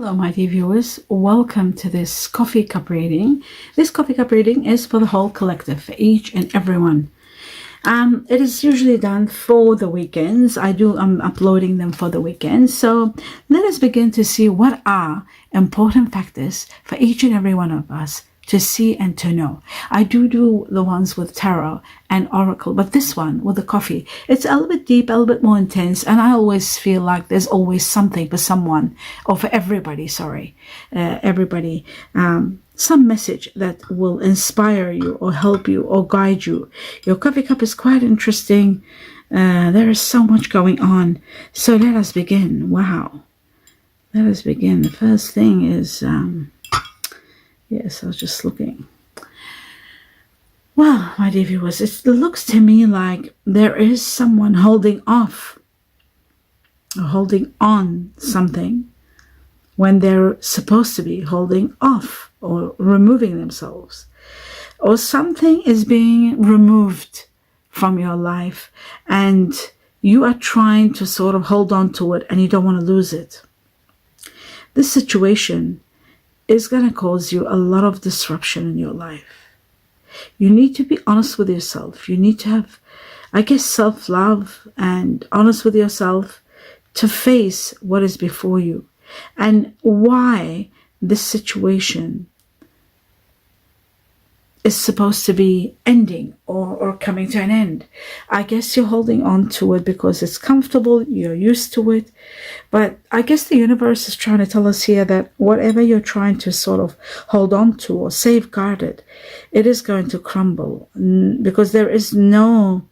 Hello, my dear viewers. Welcome to this coffee cup reading. This coffee cup reading is for the whole collective, for each and everyone. It is usually done for the weekends. I'm uploading them for the weekends. So let us begin to see what are important factors for each and every one of us to see and to know. I do the ones with tarot and oracle, but this one with the coffee, it's a little bit deep, a little bit more intense, and I always feel like there's always something for someone, or for everybody, some message that will inspire you or help you or guide you. Your coffee cup is quite interesting. There is so much going on. So let us begin. Wow. Let us begin. The first thing is... Yes, I was just looking. Well, my dear viewers, it looks to me like there is someone holding off or holding on something when they're supposed to be holding off or removing themselves. Or something is being removed from your life and you are trying to sort of hold on to it and you don't want to lose it. This situation is going to cause you a lot of disruption in your life. You need to be honest with yourself. You need to have, I guess, self-love and honest with yourself to face what is before you and why this situation is supposed to be ending or coming to an end. I guess you're holding on to it because it's comfortable, you're used to it. But I guess the universe is trying to tell us here that whatever you're trying to sort of hold on to or safeguard it, it is going to crumble because there is nothing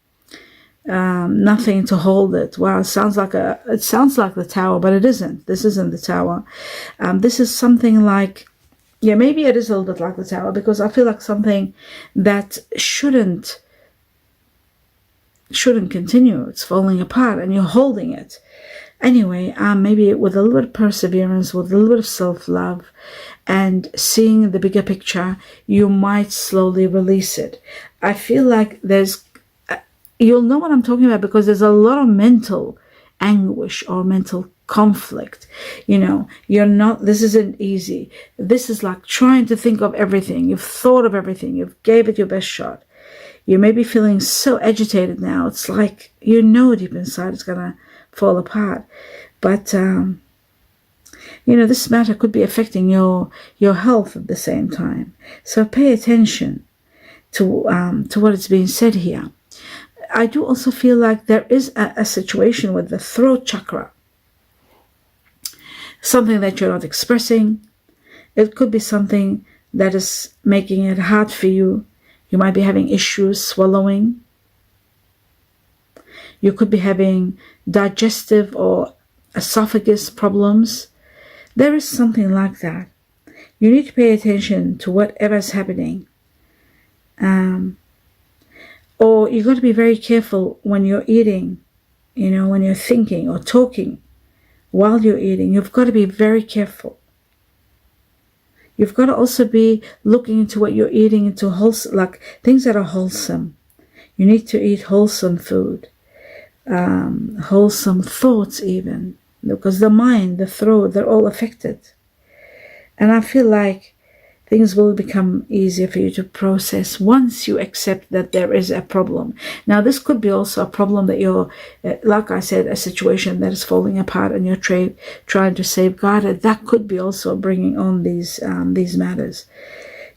to hold it. Wow, it sounds like the tower, but it isn't. This isn't the tower. This is something like, yeah, maybe it is a little bit like the tower because I feel like something that shouldn't continue. It's falling apart and you're holding it. Anyway, maybe with a little bit of perseverance, with a little bit of self-love and seeing the bigger picture, you might slowly release it. I feel like you'll know what I'm talking about because there's a lot of mental anguish or mental conflict. This isn't easy. This is like trying to think of everything. You've thought of everything. You've gave it your best shot. You may be feeling so agitated now. It's like, deep inside it's going to fall apart. But, this matter could be affecting your health at the same time. So pay attention to what is being said here. I do also feel like there is a situation with the throat chakra. Something that you're not expressing. It could be something that is making it hard for you. You might be having issues swallowing. You could be having digestive or esophagus problems. There is something like that. You need to pay attention to whatever is happening. Or you got to be very careful when you're eating, when you're thinking or talking while you're eating. You've got to be very careful. You've got to also be looking into what you're eating, into wholesome, like things that are wholesome. You need to eat wholesome food, wholesome thoughts even, because the mind, the throat, they're all affected. And I feel like things will become easier for you to process once you accept that there is a problem. Now, this could be also a problem that you're, like I said, a situation that is falling apart and you're trying to safeguard it. That could be also bringing on these matters.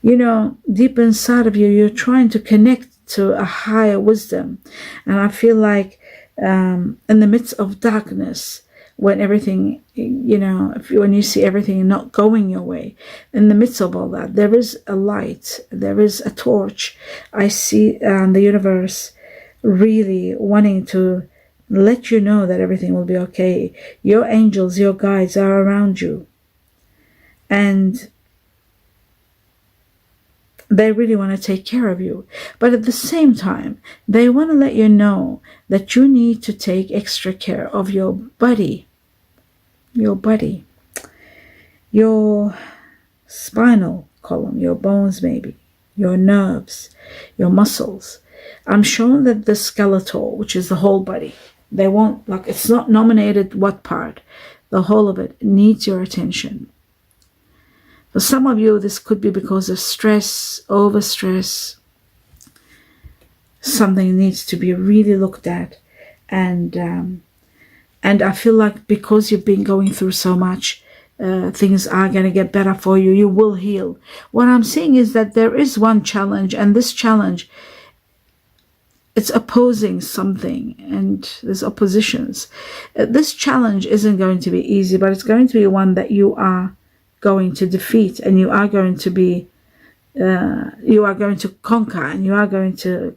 Deep inside of you, you're trying to connect to a higher wisdom. And I feel like in the midst of darkness, when everything, when you see everything not going your way, in the midst of all that, there is a light, there is a torch. I see the universe really wanting to let you know that everything will be okay. Your angels, your guides are around you. And they really want to take care of you. But at the same time, they want to let you know that you need to take extra care of your body, your spinal column, your bones maybe, your nerves, your muscles. I'm shown that the skeletal, which is the whole body, they won't, like, it's not nominated what part, the whole of it needs your attention. For some of you, this could be because of stress, overstress. Something needs to be really looked at. And I feel like because you've been going through so much, things are going to get better for you. You will heal. What I'm saying is that there is one challenge, and this challenge, it's opposing something, and there's oppositions. This challenge isn't going to be easy, but it's going to be one that you are going to defeat, and you are going to conquer, and you are going to,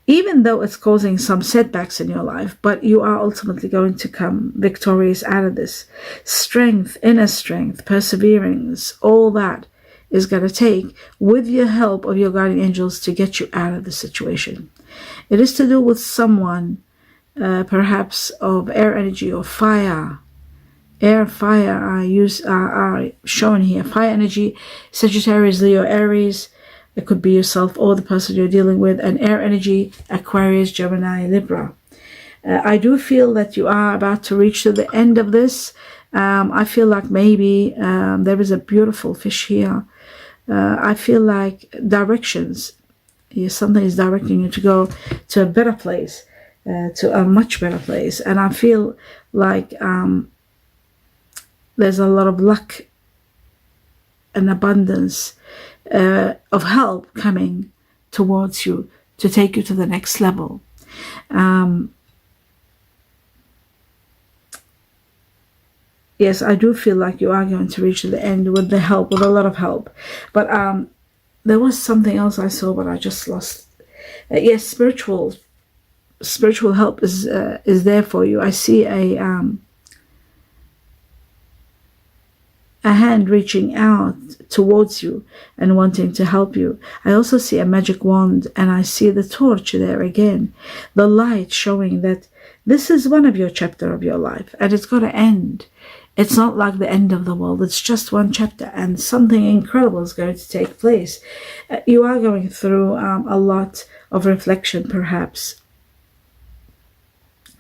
even though it's causing some setbacks in your life, but you are ultimately going to come victorious out of this. Strength, inner strength, perseverance, all that is going to take, with your help of your guardian angels, to get you out of the situation. It is to do with someone, perhaps of air energy or fire. Air, fire are shown here. Fire energy, Sagittarius, Leo, Aries. It could be yourself or the person you're dealing with. And air energy, Aquarius, Gemini, Libra. I do feel that you are about to reach to the end of this. I feel like maybe there is a beautiful fish here. I feel like directions. Something is directing you to go to a better place, to a much better place. And I feel like there's a lot of luck and abundance of help coming towards you to take you to the next level. Yes, I do feel like you are going to reach the end with the help, with a lot of help. But there was something else I saw, but I just lost. Yes, spiritual help is there for you. I see a hand reaching out towards you and wanting to help you. I also see a magic wand, and I see the torch there again, the light showing that this is one of your chapter of your life, and it's got to end. It's not like the end of the world. It's just one chapter, and something incredible is going to take place. You are going through a lot of reflection, perhaps.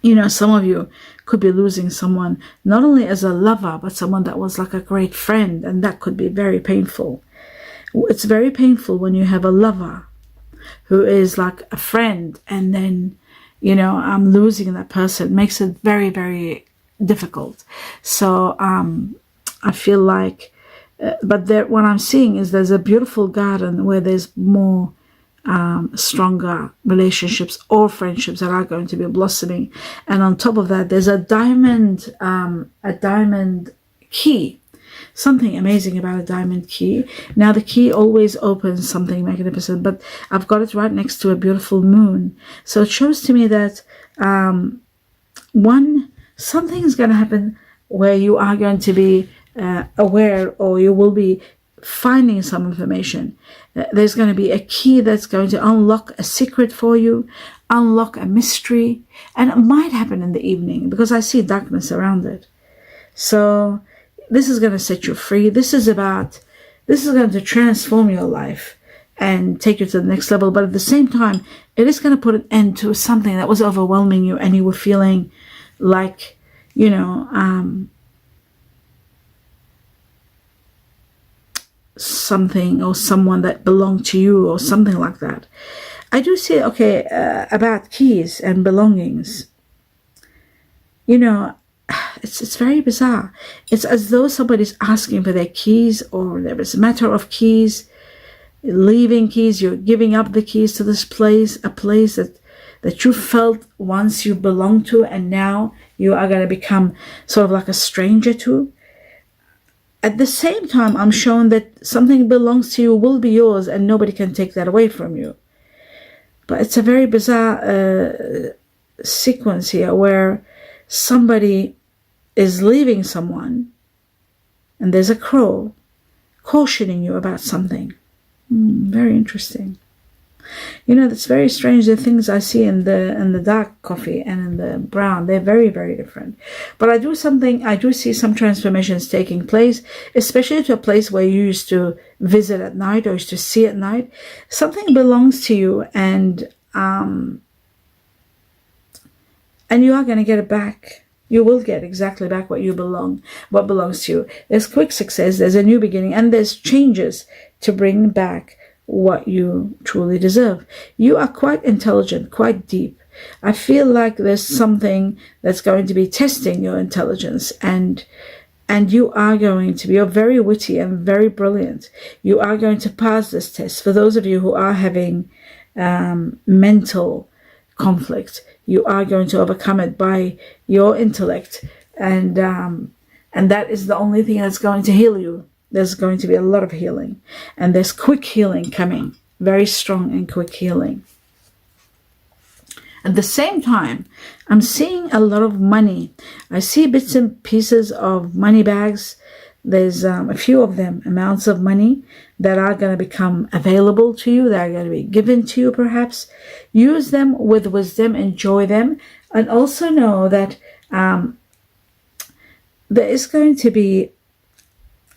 You know, some of you could be losing someone, not only as a lover, but someone that was like a great friend, and that could be very painful. It's very painful when you have a lover who is like a friend, and then, you know, losing that person makes it very, very difficult. So I feel like, but there, what I'm seeing is there's a beautiful garden where there's more stronger relationships or friendships that are going to be blossoming, and on top of that there's a diamond key. Something amazing about a diamond key. Now the key always opens something magnificent, but I've got it right next to a beautiful moon, so it shows to me that something is going to happen where you are going to be aware, or you will be finding some information. There's going to be a key that's going to unlock a secret for you, unlock a mystery, and it might happen in the evening because I see darkness around it. So this is going to set you free. This is going to transform your life and take you to the next level. But at the same time, it is going to put an end to something that was overwhelming you, and you were feeling like, you know, something or someone that belonged to you or something like that. I do see, okay, about keys and belongings. You know, it's very bizarre. It's as though somebody's asking for their keys, or there is a matter of keys, leaving keys, you're giving up the keys to this place, a place that you felt once you belonged to, and now you are going to become sort of like a stranger to. At the same time, I'm shown that something belongs to you, will be yours, and nobody can take that away from you. But it's a very bizarre sequence here where somebody is leaving someone, and there's a crow cautioning you about something. Very interesting. You know, that's very strange. The things I see in the dark coffee and in the brown, they're very, very different. But I do see some transformations taking place, especially to a place where you used to visit at night or used to see at night. Something belongs to you, and you are going to get it back. You will get exactly back what belongs to you. There's quick success, there's a new beginning, and there's changes to bring back what you truly deserve. You are quite intelligent, quite deep. I feel like there's something that's going to be testing your intelligence, and you are going to be, you're very witty and very brilliant. You are going to pass this test. For those of you who are having mental conflict, you are going to overcome it by your intellect, and that is the only thing that's going to heal you. There's going to be a lot of healing, and there's quick healing coming, very strong and quick healing. At the same time, I'm seeing a lot of money. I see bits and pieces of money bags. There's a few of them, amounts of money that are going to become available to you, that are going to be given to you perhaps. Use them with wisdom, enjoy them, and also know that there is going to be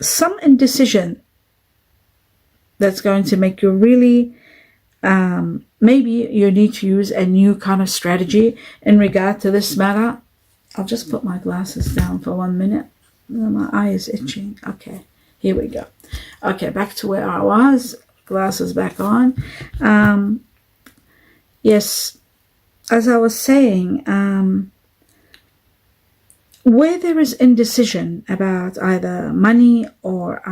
some indecision that's going to make you really, maybe you need to use a new kind of strategy in regard to this matter. I'll just put my glasses down for 1 minute. My eye is itching. Okay, here we go. Okay, back to where I was. Glasses back on. Yes, as I was saying, where there is indecision about either money or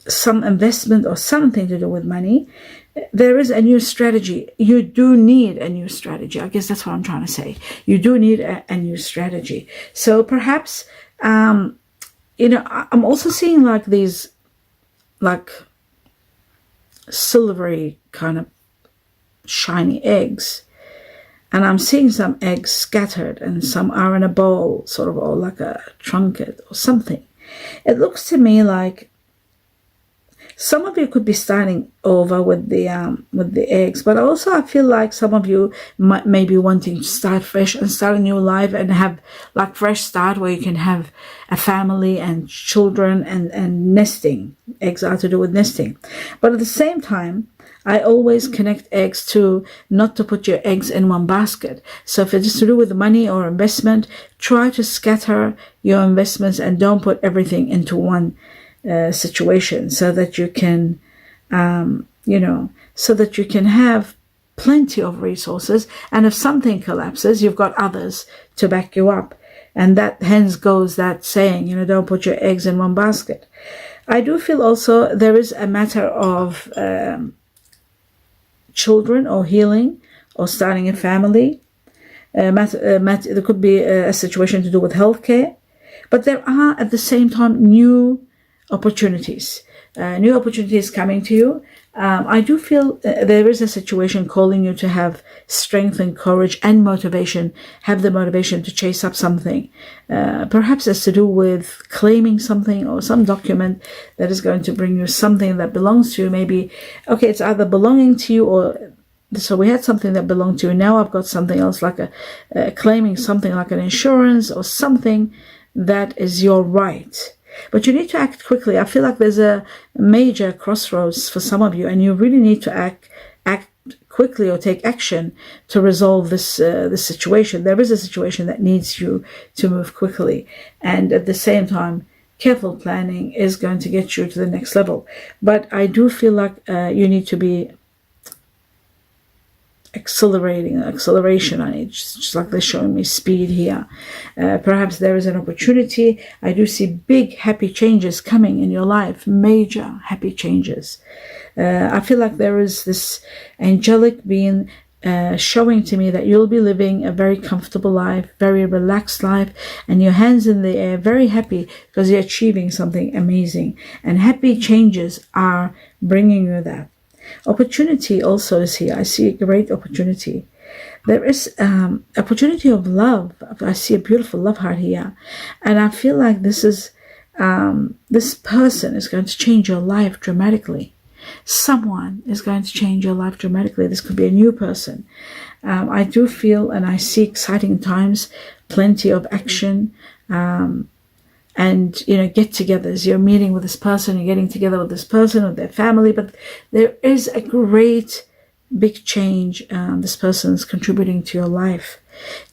some investment or something to do with money, there is a new strategy. You do need a new strategy. I guess that's what I'm trying to say. You do need a new strategy. So perhaps, I'm also seeing like these, like silvery kind of shiny eggs. And I'm seeing some eggs scattered, and some are in a bowl, sort of, or like a trunket or something. It looks to me like some of you could be starting over with the eggs, but also I feel like some of you may be wanting to start fresh and start a new life and have like fresh start where you can have a family and children and nesting. Eggs are to do with nesting. But at the same time, I always connect eggs to not to put your eggs in one basket. So if it's to do with money or investment, try to scatter your investments and don't put everything into one situation, so that you can, so that you can have plenty of resources. And if something collapses, you've got others to back you up. And that hence goes that saying, don't put your eggs in one basket. I do feel also there is a matter of children or healing or starting a family. There could be a situation to do with healthcare, but there are at the same time new opportunities coming to you. I do feel there is a situation calling you to have strength and courage and motivation, have the motivation to chase up something. Perhaps it's to do with claiming something or some document that is going to bring you something that belongs to you. Maybe, okay, it's either belonging to you or, so we had something that belonged to you. Now I've got something else, like claiming something like an insurance or something that is your right. But you need to act quickly. I feel like there's a major crossroads for some of you, and you really need to act quickly or take action to resolve this situation. There is a situation that needs you to move quickly, and at the same time, careful planning is going to get you to the next level. But I do feel like you need to be acceleration on it, just like they're showing me speed here. Perhaps there is an opportunity. I do see big happy changes coming in your life, major happy changes. I feel like there is this angelic being showing to me that you'll be living a very comfortable life, very relaxed life, and your hands in the air, very happy because you're achieving something amazing, and happy changes are bringing you that. Opportunity also is here. I see a great opportunity. There is opportunity of love. I see a beautiful love heart here, and I feel like this person is going to change your life dramatically. Someone is going to change your life dramatically. This could be a new person. I do feel, and I see exciting times, plenty of action. And get-togethers. You're meeting with this person, you're getting together with this person, with their family, but there is a great big change this person is contributing to your life.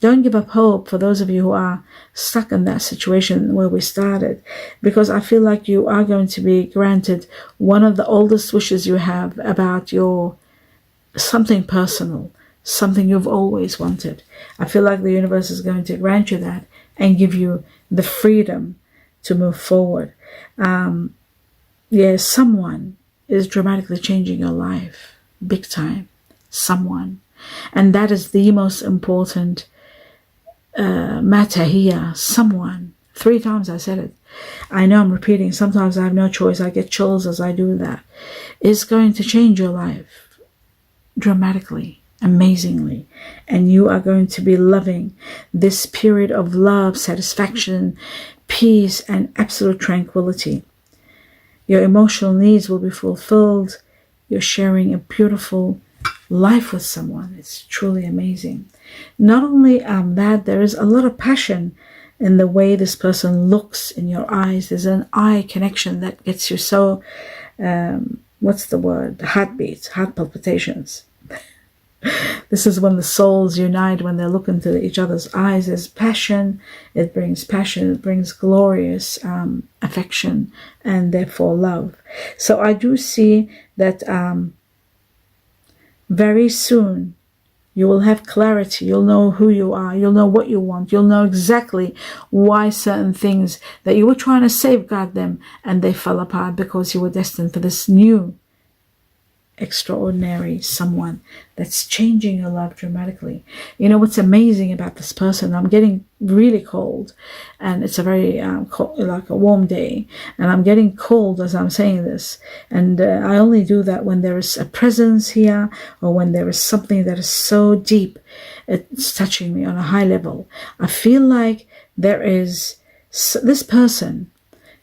Don't give up hope for those of you who are stuck in that situation where we started, because I feel like you are going to be granted one of the oldest wishes you have about your something personal, something you've always wanted. I feel like the universe is going to grant you that and give you the freedom to move forward. Yeah, someone is dramatically changing your life, big time. Someone. And that is the most important matter here. Someone. 3 times I said it. I know I'm repeating. Sometimes I have no choice. I get chills as I do that. It's going to change your life dramatically, amazingly. And you are going to be loving this period of love, satisfaction, peace, and absolute tranquility. Your emotional needs will be fulfilled. You're sharing a beautiful life with someone. It's truly amazing. Not only that, there is a lot of passion in the way this person looks in your eyes. There's an eye connection that gets you so, what's the word? Heartbeats, heart palpitations. This is when the souls unite, when they look into each other's eyes. There's passion. It brings passion. It brings glorious affection and therefore love. So I do see that very soon you will have clarity. You'll know who you are. You'll know what you want. You'll know exactly why certain things that you were trying to safeguard them and they fell apart because you were destined for this new extraordinary someone that's changing your life dramatically. You know what's amazing about this person? I'm getting really cold, and it's a very like a warm day, and I'm getting cold as I'm saying this, and I only do that when there is a presence here, or when there is something that is so deep it's touching me on a high level. I feel like there is this person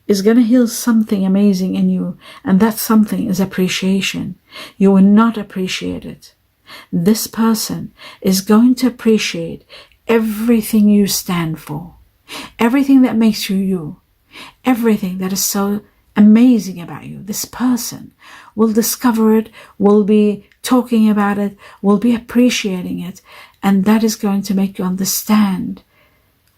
is going to heal something amazing in you, and that something is appreciation. You will not appreciate it. This person is going to appreciate everything you stand for, everything that makes you you, everything that is so amazing about you. This person will discover it, will be talking about it, will be appreciating it, and that is going to make you understand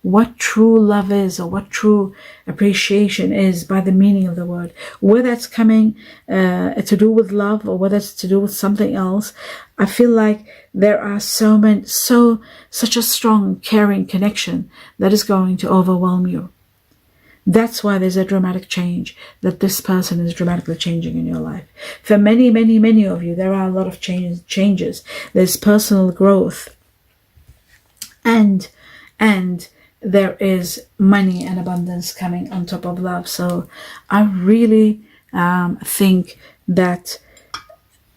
what true love is, or what true appreciation is by the meaning of the word. Whether it's coming to do with love, or whether it's to do with something else, I feel like there are such a strong, caring connection that is going to overwhelm you. That's why there's a dramatic change, that this person is dramatically changing in your life. For many, many, many of you, there are a lot of changes. There's personal growth, and there is money and abundance coming on top of love. So I really think that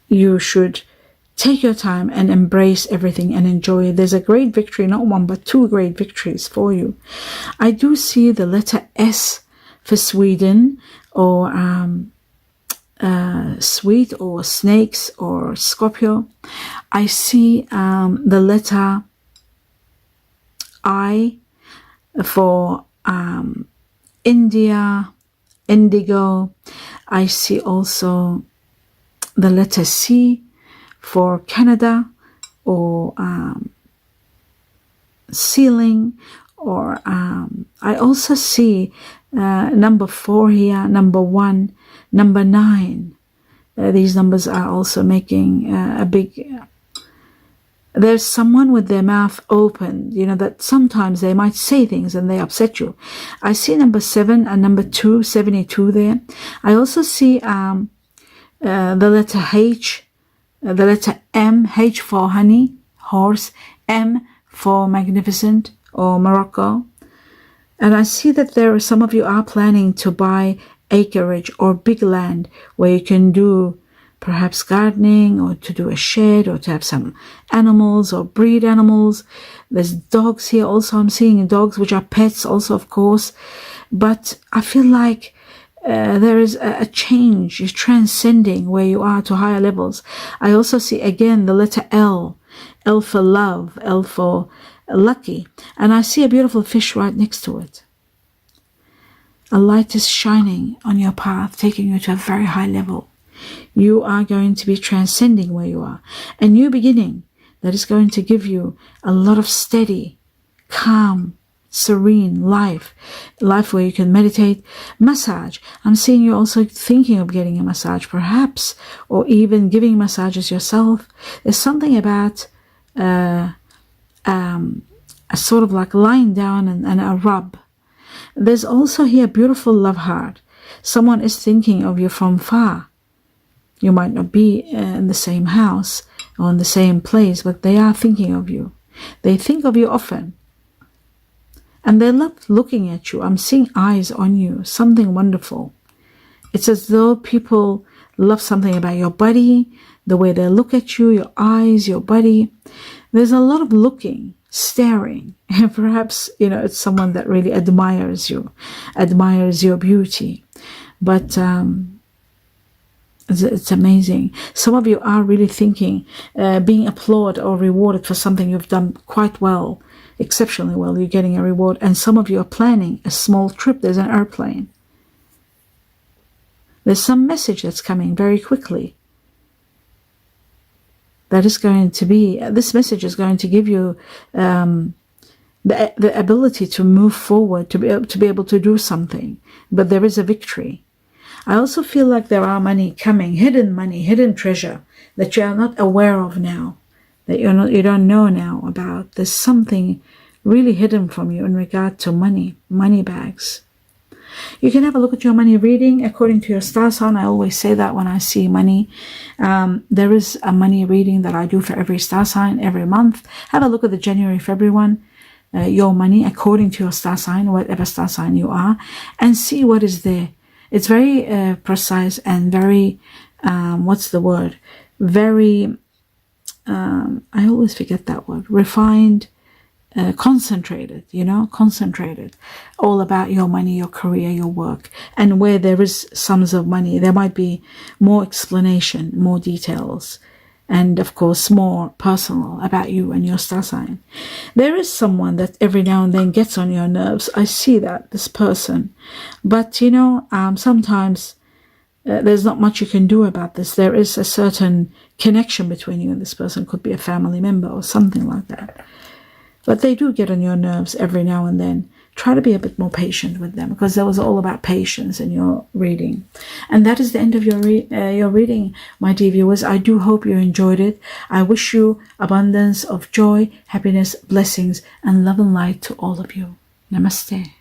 you should take your time and embrace everything and enjoy it. There's a great victory, not one, but 2 great victories for you. I do see the letter S for Sweden, or sweet, or snakes, or Scorpio. I see the letter I for India, indigo. I see also the letter C for Canada, or ceiling, or I also see number 4 here, number 1, number 9. These numbers are also making a big there's someone with their mouth open, you know, that sometimes they might say things and they upset you. I see number 7 and number 2, 72 there. I also see the letter H, the letter M, H for honey, horse, M for magnificent, or Morocco. And I see that some of you are planning to buy acreage or big land where you can do perhaps gardening, or to do a shed, or to have some animals or breed animals. There's dogs here also. I'm seeing dogs, which are pets also, of course. But I feel like there is a change. You're transcending where you are to higher levels. I also see again the letter L. L for love, L for lucky. And I see a beautiful fish right next to it. A light is shining on your path, taking you to a very high level. You are going to be transcending where you are. A new beginning that is going to give you a lot of steady, calm, serene life where you can meditate. Massage. I'm seeing you also thinking of getting a massage perhaps, or even giving massages yourself. There's something about a sort of like lying down and a rub. There's also here a beautiful love heart. Someone is thinking of you from far. You might not be in the same house or in the same place, but they are thinking of you. They think of you often. And they love looking at you. I'm seeing eyes on you, something wonderful. It's as though people love something about your body, the way they look at you, your eyes, your body. There's a lot of looking, staring. And perhaps, it's someone that really admires you, admires your beauty. But it's amazing. Some of you are really thinking, being applauded or rewarded for something you've done quite well, exceptionally well. You're getting a reward. And some of you are planning a small trip. There's an airplane. There's some message that's coming very quickly. That is going to be, this message is going to give you the ability to move forward, to be able to do something. But there is a victory. I also feel like there are money coming, money, hidden treasure that you are not aware of now, that you don't know now about. There's something really hidden from you in regard to money bags. You can have a look at your money reading according to your star sign. I always say that when I see money. There is a money reading that I do for every star sign every month. Have a look at the January, February one, your money according to your star sign, whatever star sign you are, and see what is there. It's very precise and very, what's the word? Very, I always forget that word, refined, concentrated, concentrated, all about your money, your career, your work. And where there is sums of money, there might be more explanation, more details, and of course more personal about you and your star sign. There is someone that every now and then gets on your nerves. I see that, this person. But sometimes there's not much you can do about this. There is a certain connection between you and this person. Could be a family member or something like that. But they do get on your nerves every now and then. Try to be a bit more patient with them, because that was all about patience in your reading. And that is the end of your reading, my dear viewers. I do hope you enjoyed it. I wish you abundance of joy, happiness, blessings, and love and light to all of you. Namaste.